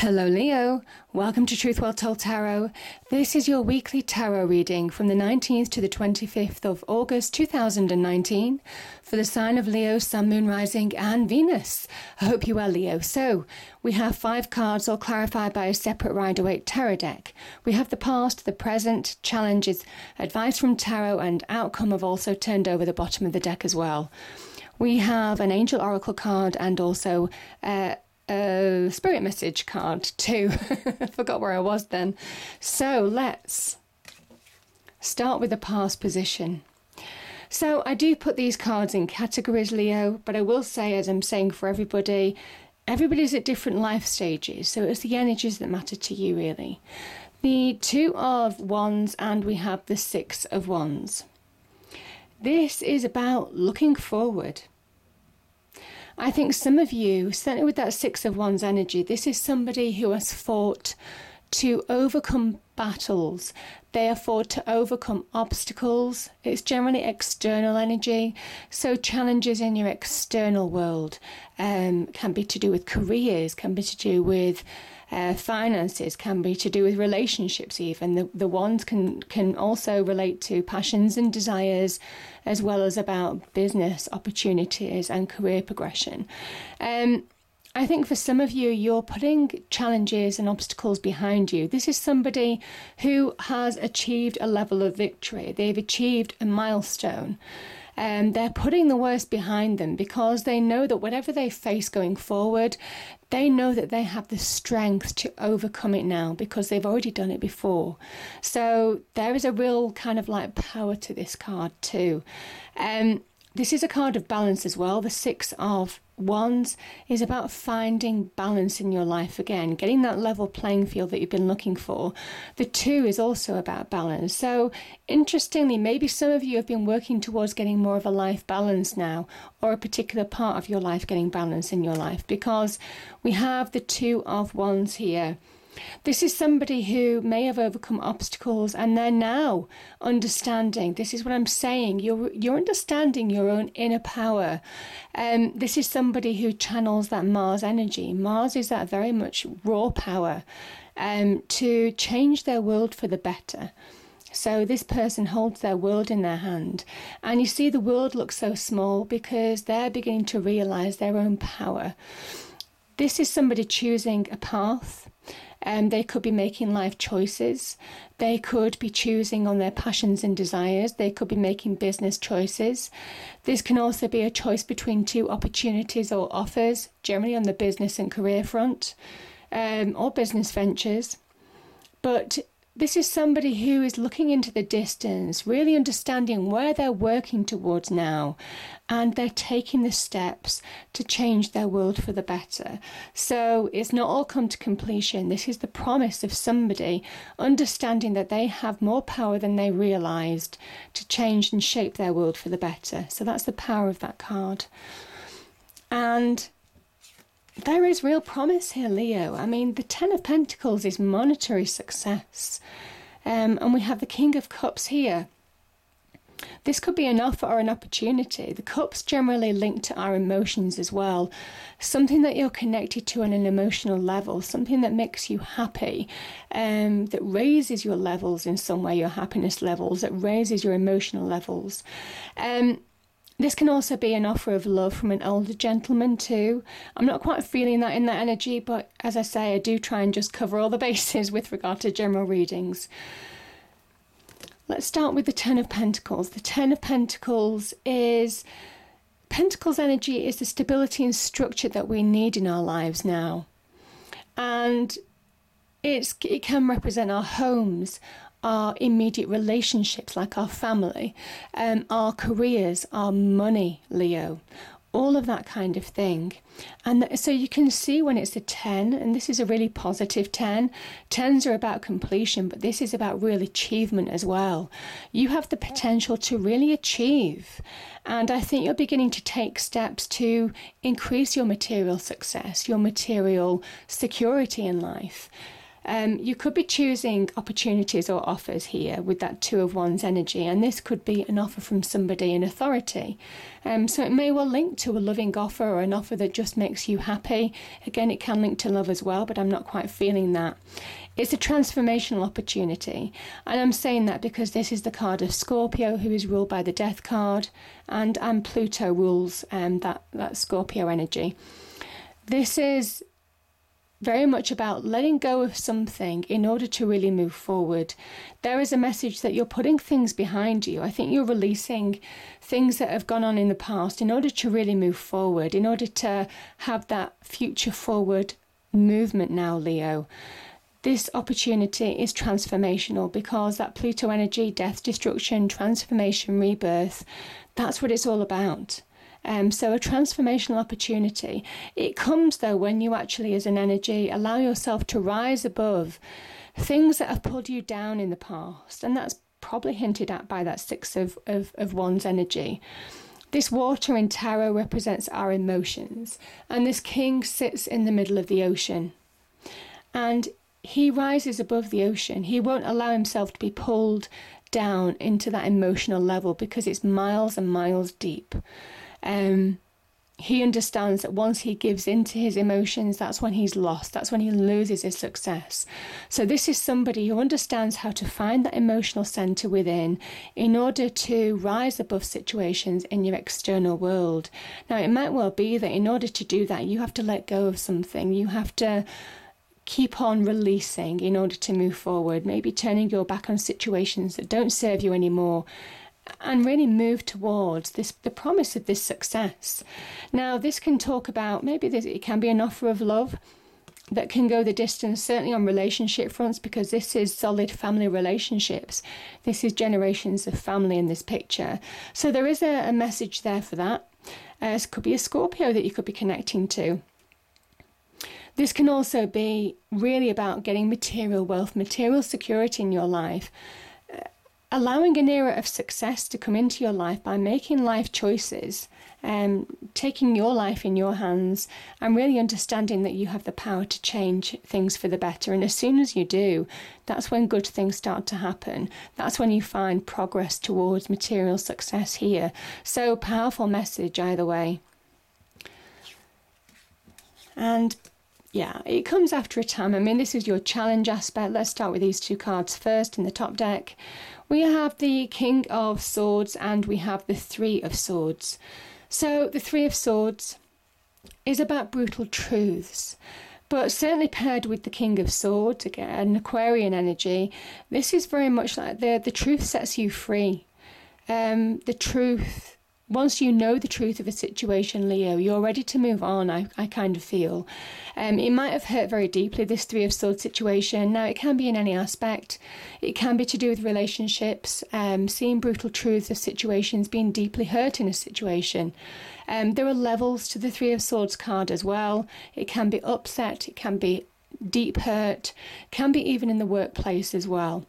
Hello Leo, welcome to Truth Well Told Tarot. This is your weekly tarot reading from the 19th to the 25th of August 2019 for the sign of Leo, Sun, Moon, Rising and Venus. I hope you are Leo. So, we have 5 cards all clarified by a separate Rider-Waite tarot deck. We have the past, the present, challenges, advice from tarot and outcome have also turned over the bottom of the deck as well. We have an Angel Oracle card and also a spirit message card too. I forgot where I was then. So let's start with the past position. So I do put these cards in categories, Leo, but I will say, as I'm saying for everybody's at different life stages, so it's the energies that matter to you really. The 2 of Wands and we have the 6 of Wands. This is about looking forward. I think some of you, certainly with that 6 of Wands energy, this is somebody who has fought to overcome battles. They have fought to overcome obstacles. It's generally external energy. So challenges in your external world can be to do with careers, can be to do with finances, can be to do with relationships even. The wands can also relate to passions and desires, as well as about business opportunities and career progression. I think for some of you, you're putting challenges and obstacles behind you. This is somebody who has achieved a level of victory. They've achieved a milestone. They're putting the worst behind them because they know that whatever they face going forward, they know that they have the strength to overcome it now because they've already done it before. So there is a real kind of like power to this card too. This is a card of balance as well. The 6 of Wands is about finding balance in your life again, getting that level playing field that you've been looking for. The 2 is also about balance. So interestingly, maybe some of you have been working towards getting more of a life balance now, or a particular part of your life getting balance in your life, because we have the 2 of Wands here. This is somebody who may have overcome obstacles and they're now understanding. This is what I'm saying. You're understanding your own inner power. This is somebody who channels that Mars energy. Mars is that very much raw power to change their world for the better. So this person holds their world in their hand. And you see the world looks so small because they're beginning to realize their own power. This is somebody choosing a path. They could be making life choices. They could be choosing on their passions and desires. They could be making business choices. This can also be a choice between 2 opportunities or offers, generally on the business and career front, or business ventures. But this is somebody who is looking into the distance, really understanding where they're working towards now, and they're taking the steps to change their world for the better. So it's not all come to completion. This is the promise of somebody understanding that they have more power than they realized to change and shape their world for the better. So that's the power of that card. And there is real promise here, Leo. I mean, the 10 of Pentacles is monetary success. And we have the King of Cups here. This could be an offer or an opportunity. The cups generally linked to our emotions as well. Something that you're connected to on an emotional level, something that makes you happy, that raises your levels in some way, your happiness levels, that raises your emotional levels. This can also be an offer of love from an older gentleman too. I'm not quite feeling that in that energy, but as I say, I do try and just cover all the bases with regard to general readings. Let's start with the 10 of Pentacles. The 10 of Pentacles Pentacles energy is the stability and structure that we need in our lives now. And it can represent our homes, our immediate relationships like our family, our careers, our money, Leo, all of that kind of thing. And so you can see when it's a 10, and this is a really positive 10. 10s are about completion, but this is about real achievement as well. You have the potential to really achieve. And I think you're beginning to take steps to increase your material success, your material security in life. You could be choosing opportunities or offers here with that Two of Wands energy, and this could be an offer from somebody in authority. So it may well link to a loving offer or an offer that just makes you happy. Again, it can link to love as well, but I'm not quite feeling that. It's a transformational opportunity, and I'm saying that because this is the card of Scorpio, who is ruled by the Death card, and Pluto rules that Scorpio energy. This is very much about letting go of something in order to really move forward. There is a message that you're putting things behind you. I think you're releasing things that have gone on in the past in order to really move forward, in order to have that future forward movement now, Leo. This opportunity is transformational because that Pluto energy, death, destruction, transformation, rebirth, that's what it's all about. So a transformational opportunity. It comes, though, when you actually, as an energy, allow yourself to rise above things that have pulled you down in the past. And that's probably hinted at by that Six of Wands energy. This water in tarot represents our emotions. And this king sits in the middle of the ocean. And he rises above the ocean. He won't allow himself to be pulled down into that emotional level because it's miles and miles deep. He understands that once he gives into his emotions, that's when he's lost. That's when he loses his success. So this is somebody who understands how to find that emotional center within in order to rise above situations in your external world. Now, it might well be that in order to do that, you have to let go of something. You have to keep on releasing in order to move forward, maybe turning your back on situations that don't serve you anymore, and really move towards the promise of this success. Now, this can talk about, it can be an offer of love that can go the distance, certainly on relationship fronts, because this is solid family relationships. This is generations of family in this picture. So there is a message there for that. It could be a Scorpio that you could be connecting to. This can also be really about getting material wealth, material security in your life, allowing an era of success to come into your life by making life choices, taking your life in your hands, and really understanding that you have the power to change things for the better. And as soon as you do, that's when good things start to happen. That's when you find progress towards material success here. So powerful message either way. And yeah, it comes after a time. I mean, this is your challenge aspect. Let's start with these two cards first in the top deck. We have the King of Swords and we have the Three of Swords. So the Three of Swords is about brutal truths, but certainly paired with the King of Swords, again, an Aquarian energy, this is very much like the truth sets you free. The truth, once you know the truth of a situation, Leo, you're ready to move on, I kind of feel. It might have hurt very deeply, this Three of Swords situation. Now, it can be in any aspect. It can be to do with relationships, seeing brutal truths of situations, being deeply hurt in a situation. There are levels to the Three of Swords card as well. It can be upset, it can be deep hurt, can be even in the workplace as well.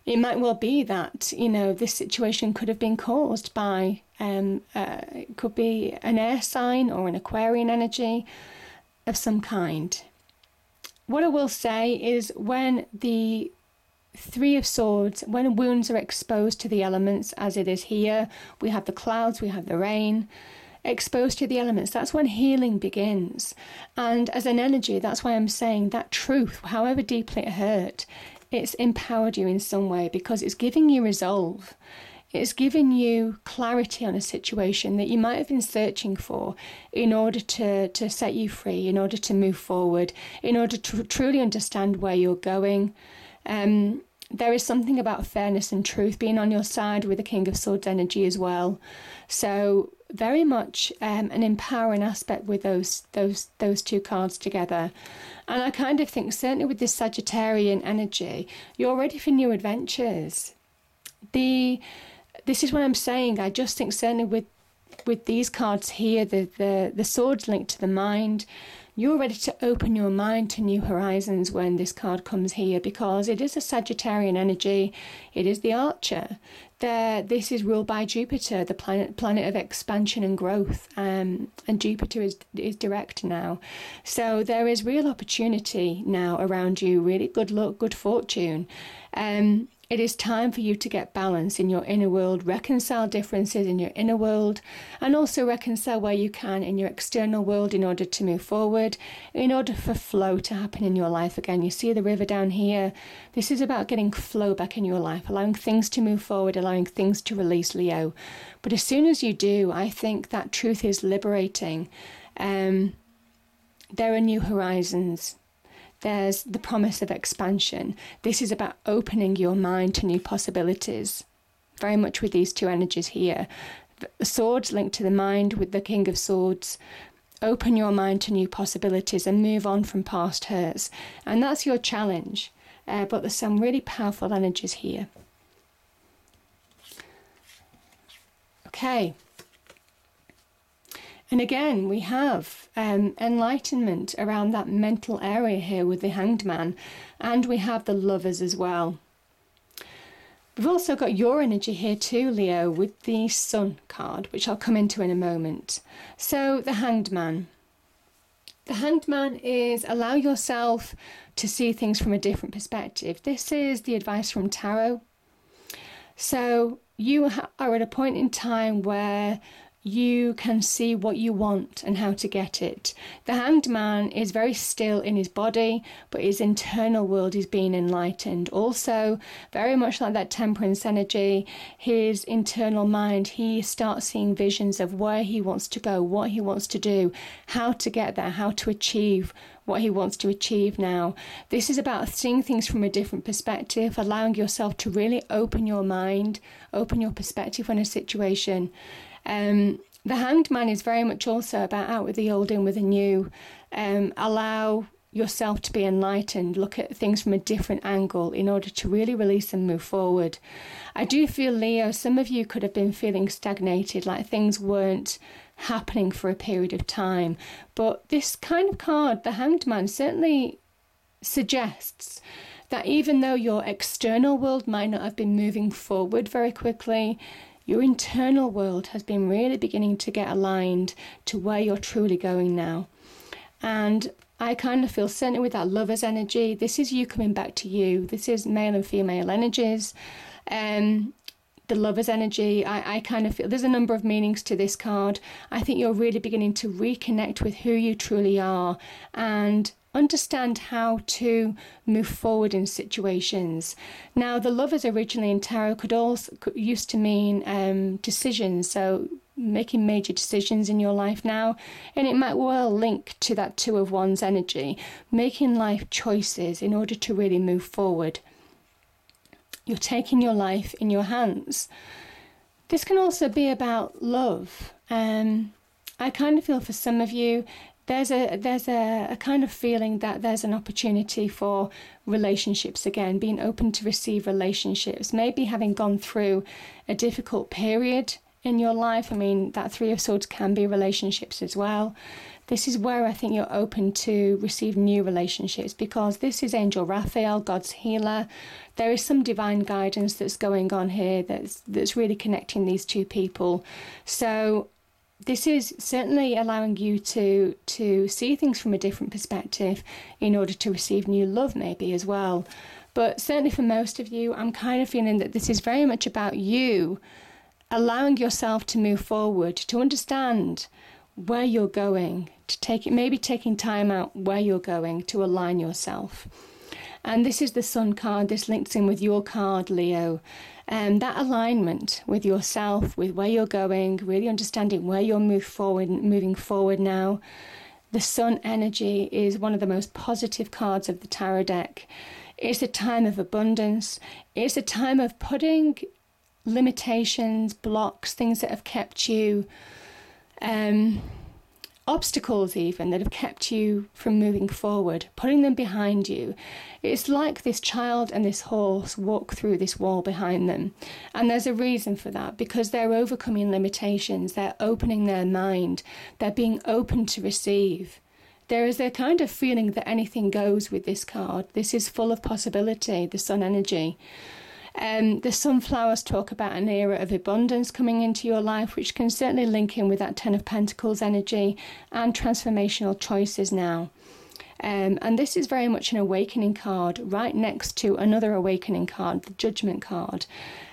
It might well be that, this situation could have been caused by, it could be an air sign or an Aquarian energy of some kind. What I will say is when the Three of Swords, when wounds are exposed to the elements, as it is here, we have the clouds, we have the rain, exposed to the elements, that's when healing begins. And as an energy, that's why I'm saying that truth, however deeply it hurt, it's empowered you in some way because it's giving you resolve. It's giving you clarity on a situation that you might have been searching for in order to set you free, in order to move forward, in order to truly understand where you're going. There is something about fairness and truth being on your side with the King of Swords energy as well. So very much an empowering aspect with those two cards together. And I kind of think, certainly with this Sagittarian energy, you're ready for new adventures. This is what I'm saying. I just think certainly with with these cards here, the swords linked to the mind, you're ready to open your mind to new horizons when this card comes here, because it is a Sagittarian energy. It is the Archer. This is ruled by Jupiter, the planet of expansion and growth, and Jupiter is direct now. So there is real opportunity now around you, really good luck, good fortune. It is time for you to get balance in your inner world, reconcile differences in your inner world, and also reconcile where you can in your external world in order to move forward, in order for flow to happen in your life again. You see the river down here? This is about getting flow back in your life, allowing things to move forward, allowing things to release, Leo. But as soon as you do, I think that truth is liberating. There are new horizons. There's the promise of expansion. This is about opening your mind to new possibilities. Very much with these two energies here. The swords linked to the mind with the King of Swords. Open your mind to new possibilities and move on from past hurts. And that's your challenge. But there's some really powerful energies here. Okay. And again, we have enlightenment around that mental area here with the Hanged Man, and we have the Lovers as well. We've also got your energy here too, Leo, with the Sun card, which I'll come into in a moment. So the Hanged Man. The Hanged Man is allow yourself to see things from a different perspective. This is the advice from Tarot. So you are at a point in time where you can see what you want and how to get it. The Hanged Man is very still in his body, but his internal world is being enlightened. Also, very much like that Temperance energy, his internal mind, he starts seeing visions of where he wants to go, what he wants to do, how to get there, how to achieve what he wants to achieve now. This is about seeing things from a different perspective, allowing yourself to really open your mind, open your perspective on a situation. The Hanged Man is very much also about out with the old, in with the new. Allow yourself to be enlightened, look at things from a different angle in order to really release and move forward. I do feel, Leo, some of you could have been feeling stagnated, like things weren't happening for a period of time. But this kind of card, the Hanged Man, certainly suggests that even though your external world might not have been moving forward very quickly, your internal world has been really beginning to get aligned to where you're truly going now. And I kind of feel, certainly with that Lover's energy, this is you coming back to you. This is male and female energies. The Lover's energy, I kind of feel there's a number of meanings to this card. I think you're really beginning to reconnect with who you truly are and understand how to move forward in situations. Now, the Lovers originally in tarot used to mean decisions, so making major decisions in your life now, and it might well link to that Two of Wands energy, making life choices in order to really move forward. You're taking your life in your hands. This can also be about love. I kind of feel for some of you, there's a kind of feeling that there's an opportunity for relationships again, being open to receive relationships, maybe having gone through a difficult period in your life. I mean, that Three of Swords can be relationships as well. This is where I think you're open to receive new relationships, because this is Angel Raphael, God's healer. There is some divine guidance that's going on here that's really connecting these two people. So this is certainly allowing you to see things from a different perspective in order to receive new love maybe as well. But certainly for most of you, I'm kind of feeling that this is very much about you allowing yourself to move forward, to understand where you're going, to taking time out where you're going to align yourself. And this is the Sun card. This links in with your card, Leo. That alignment with yourself, with where you're going, really understanding where you're moving forward now. The Sun energy is one of the most positive cards of the tarot deck. It's a time of abundance. It's a time of putting limitations, blocks, things that have kept you obstacles even that have kept you from moving forward, putting them behind you. It's like this child and this horse walk through this wall behind them. And there's a reason for that, because they're overcoming limitations, they're opening their mind, they're being open to receive. There is a kind of feeling that anything goes with this card. This is full of possibility, the sun energy. The sunflowers talk about an era of abundance coming into your life, which can certainly link in with that Ten of Pentacles energy and transformational choices now. And this is very much an awakening card right next to another awakening card, the Judgment card.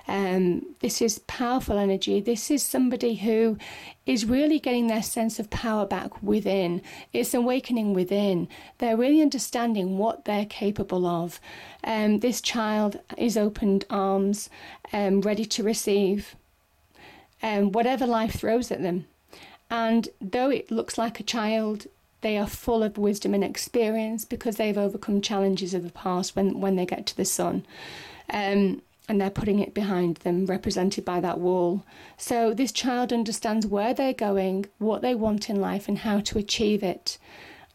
This is powerful energy. This is somebody who is really getting their sense of power back within. It's awakening within. They're really understanding what they're capable of. This child is opened arms, ready to receive whatever life throws at them. And though it looks like a child, they are full of wisdom and experience because they've overcome challenges of the past when they get to the sun. And they're putting it behind them, represented by that wall. So this child understands where they're going, what they want in life, and how to achieve it.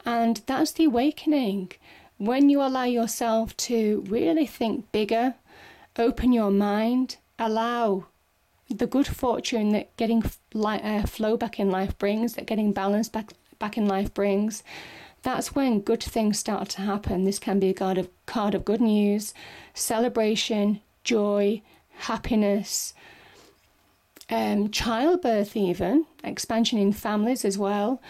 And that's the awakening. When you allow yourself to really think bigger, open your mind, allow the good fortune that getting flow back in life brings, that getting balance back in life brings, that's when good things start to happen. This can be a card of good news, celebration, joy, happiness, childbirth even, expansion in families as well,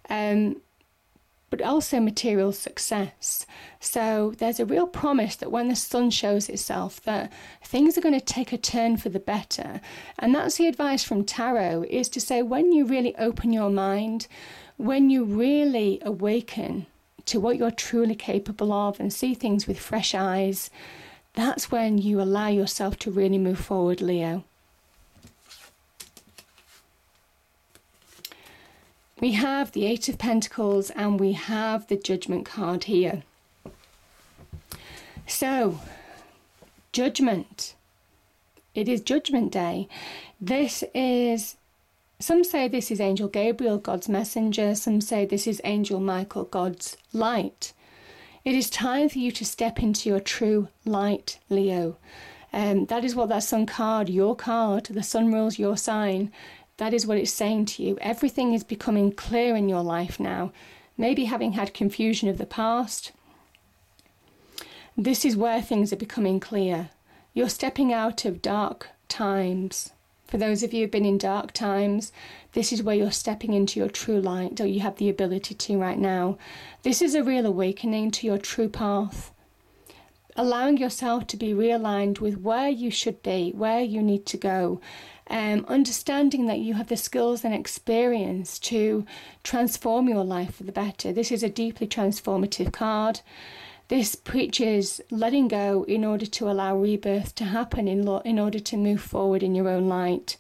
but also material success. So there's a real promise that when the sun shows itself, that things are going to take a turn for the better. And that's the advice from tarot, is to say when you really open your mind, when you really awaken to what you're truly capable of and see things with fresh eyes, that's when you allow yourself to really move forward, Leo. We have the Eight of Pentacles and we have the Judgment card here. So, Judgment. It is Judgment Day. Some say this is Angel Gabriel, God's messenger. Some say this is Angel Michael, God's light. It is time for you to step into your true light, Leo. That is what that sun card, your card, the sun rules your sign. That is what it's saying to you. Everything is becoming clear in your life now. Maybe having had confusion of the past. This is where things are becoming clear. You're stepping out of dark times. For those of you who've been in dark times, this is where you're stepping into your true light, or you have the ability to right now. This is a real awakening to your true path. Allowing yourself to be realigned with where you should be, where you need to go. Understanding that you have the skills and experience to transform your life for the better. This is a deeply transformative card. This preaches letting go in order to allow rebirth to happen, in order to move forward in your own light.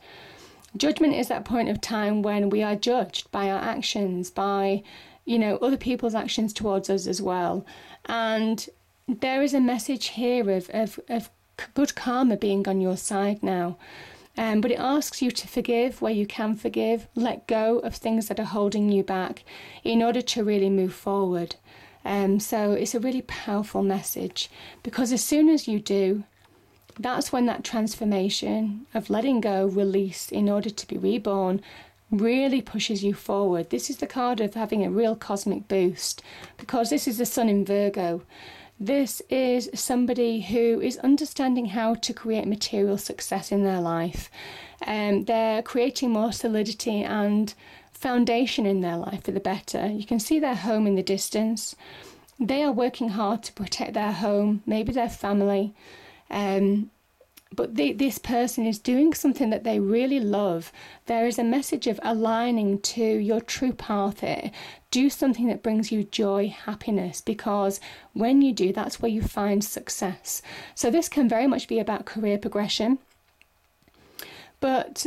Judgment is that point of time when we are judged by our actions, by, other people's actions towards us as well. And there is a message here of good karma being on your side now. But it asks you to forgive where you can forgive, let go of things that are holding you back in order to really move forward. So it's a really powerful message, because as soon as you do, that's when that transformation of letting go, release in order to be reborn, really pushes you forward. This is the card of having a real cosmic boost, because this is the sun in Virgo. This is somebody who is understanding how to create material success in their life. They're creating more solidity and foundation in their life for the better. You can see their home in the distance. They are working hard to protect their home, maybe their family. But this person is doing something that they really love. There is a message of aligning to your true path here. Do something that brings you joy, happiness, because when you do, that's where you find success. So this can very much be about career progression. But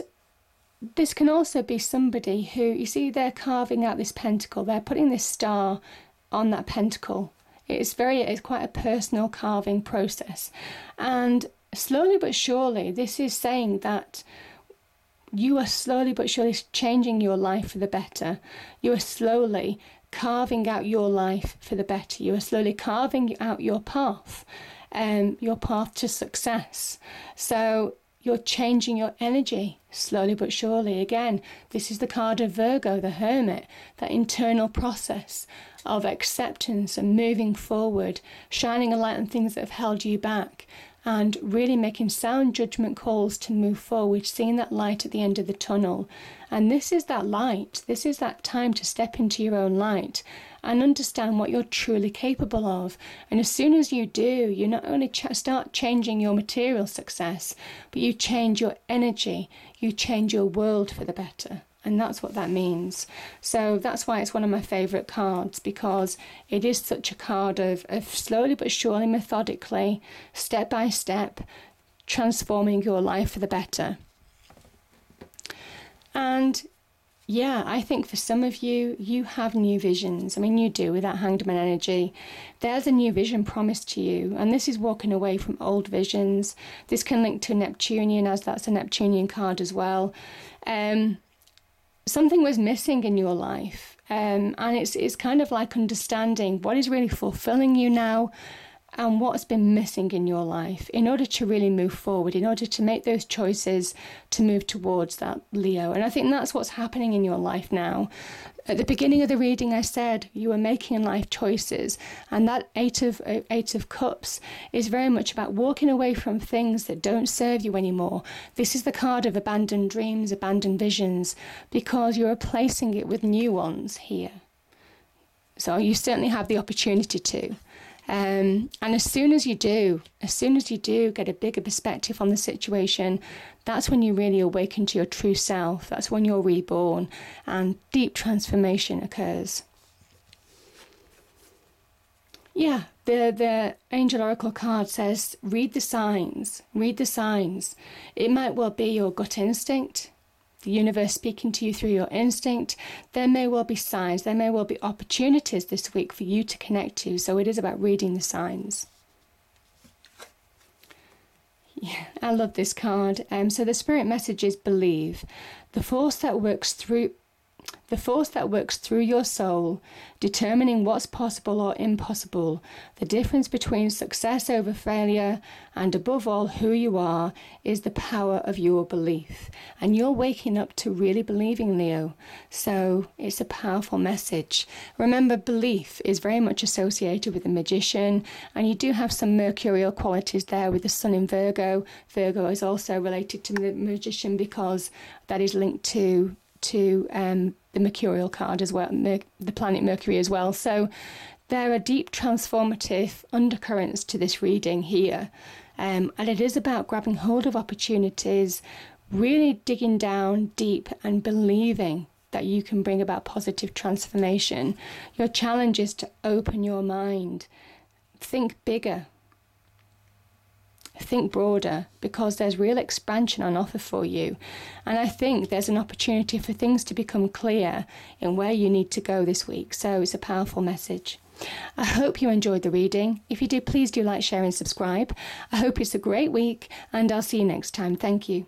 this can also be somebody who, you see, they're carving out this pentacle. They're putting this star on that pentacle. It's quite a personal carving process. And slowly but surely, this is saying that you are slowly but surely changing your life for the better. You are slowly carving out your life for the better. You are slowly carving out your path to success. So you're changing your energy slowly but surely. Again, this is the card of Virgo, the Hermit, that internal process of acceptance and moving forward, shining a light on things that have held you back, and really making sound judgment calls to move forward, seeing that light at the end of the tunnel. And this is that light. This is that time to step into your own light and understand what you're truly capable of. And as soon as you do, you not only start changing your material success, but you change your energy, you change your world for the better. And that's what that means. So that's why it's one of my favourite cards, because it is such a card of slowly but surely, methodically, step by step, transforming your life for the better. And yeah, I think for some of you, you have new visions. I mean, you do with that Hanged Man energy. There's a new vision promised to you, and this is walking away from old visions. This can link to Neptunian, as that's a Neptunian card as well. Something was missing in your life, and it's kind of like understanding what is really fulfilling you now and what's been missing in your life in order to really move forward, in order to make those choices to move towards that, Leo. And I think that's what's happening in your life now. At the beginning of the reading, I said you were making life choices, and that Eight of Cups is very much about walking away from things that don't serve you anymore. This is the card of abandoned dreams, abandoned visions, because you're replacing it with new ones here. So you certainly have the opportunity to. And as soon as you do get a bigger perspective on the situation, that's when you really awaken to your true self. That's when you're reborn and deep transformation occurs. Yeah, the Angel Oracle card says, read the signs, read the signs. It might well be your gut instinct, the universe speaking to you through your instinct. There may well be signs, there may well be opportunities this week for you to connect to, so it is about reading the signs. Yeah, I love this card. So the spirit message is believe. The force that works through your soul, determining what's possible or impossible, the difference between success over failure, and above all, who you are, is the power of your belief. And you're waking up to really believing, Leo. So it's a powerful message. Remember, belief is very much associated with the magician, and you do have some mercurial qualities there with the sun in Virgo. Virgo is also related to the magician because that is linked to the mercurial card as well, the planet Mercury as well. So there are deep transformative undercurrents to this reading here, and it is about grabbing hold of opportunities, really digging down deep and believing that you can bring about positive transformation. Your challenge is to open your mind, think bigger, think broader, because there's real expansion on offer for you. And I think there's an opportunity for things to become clear in where you need to go this week. So it's a powerful message. I hope you enjoyed the reading. If you did, please do like, share and subscribe. I hope it's a great week, and I'll see you next time. Thank you.